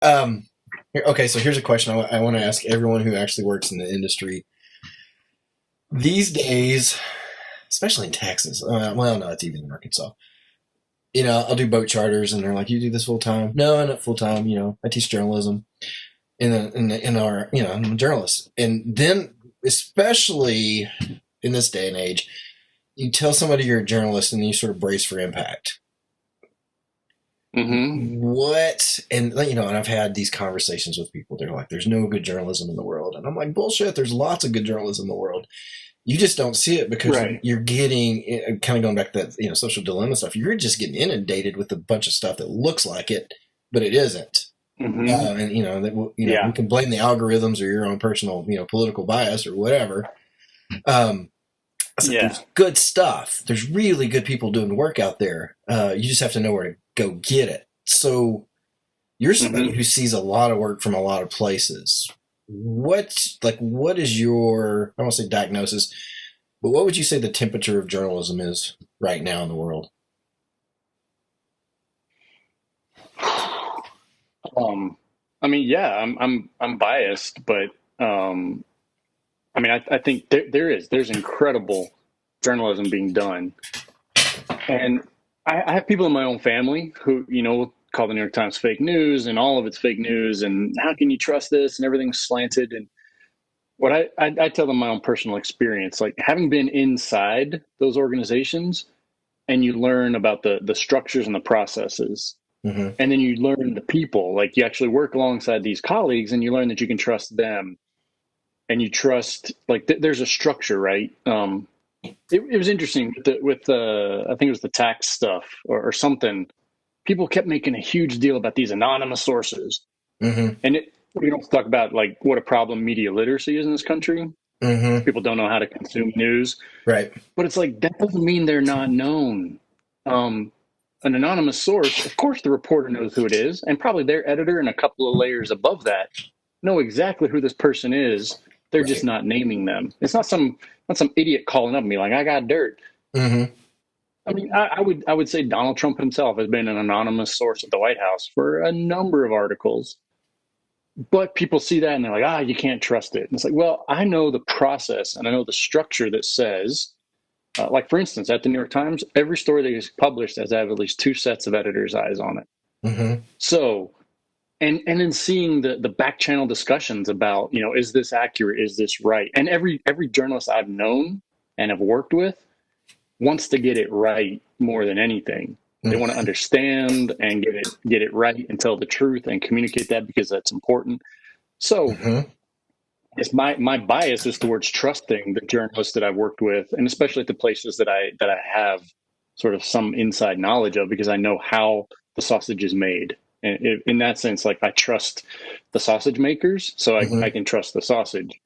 Um, okay, so here's a question I want to ask everyone who actually works in the industry these days, especially in Texas. Well, no, it's even in Arkansas. I'll do boat charters, and they're like, "You do this full time?" No, not full time. I teach journalism in our, I'm a journalist, and then especially in this day and age, you tell somebody you're a journalist, and you sort of brace for impact. Mm-hmm. What? And I've had these conversations with people. They're like, "There's no good journalism in the world," and I'm like, "Bullshit! There's lots of good journalism in the world. You just don't see it because Right. you're getting kind of going back to that social dilemma stuff. You're just getting inundated with a bunch of stuff that looks like it, but it isn't. Mm-hmm. And we Yeah. can blame the algorithms or your own personal political bias or whatever. I said, Yeah. there's good stuff. There's really good people doing work out there. You just have to know where to go get it. So you're somebody Mm-hmm. who sees a lot of work from a lot of places. What is your, I don't want to say diagnosis, but what would you say the temperature of journalism is right now in the world? Um, I mean, yeah, I'm biased, but I mean, I think there's incredible journalism being done, and I have people in my own family who call the New York Times fake news and all of it's fake news, and how can you trust this and everything's slanted. And what I tell them my own personal experience, like having been inside those organizations, and you learn about the structures and the processes, Mm-hmm. and then you learn the people, like you actually work alongside these colleagues and you learn that you can trust them, and you trust like there's a structure, right? It was interesting with I think it was the tax stuff or something. People kept making a huge deal about these anonymous sources, Mm-hmm. and we don't talk about like what a problem media literacy is in this country. Mm-hmm. People don't know how to consume news, Right. but it's like that doesn't mean they're not known. um, an anonymous source, of course the reporter knows who it is, and probably their editor and a couple of layers above that know exactly who this person is. They're just Right. not naming them. It's not some idiot calling up me like I got dirt. Mm-hmm. I mean, I would say Donald Trump himself has been an anonymous source at the White House for a number of articles, but people see that and they're like, you can't trust it. And it's like, well, I know the process and I know the structure that says, like for instance, at the New York Times, every story that is published has to have at least two sets of editors' eyes on it. Mm-hmm. So, and then seeing the back channel discussions about, is this accurate? Is this right? And every journalist I've known and have worked with wants to get it right more than anything. They want to Mm-hmm. understand and get it right and tell the truth and communicate that because that's important. So Mm-hmm. it's my bias is towards trusting the journalists that I've worked with, and especially at the places that I have sort of some inside knowledge of, because I know how the sausage is made. And in that sense, like I trust the sausage makers, so I Mm-hmm. can trust the sausage.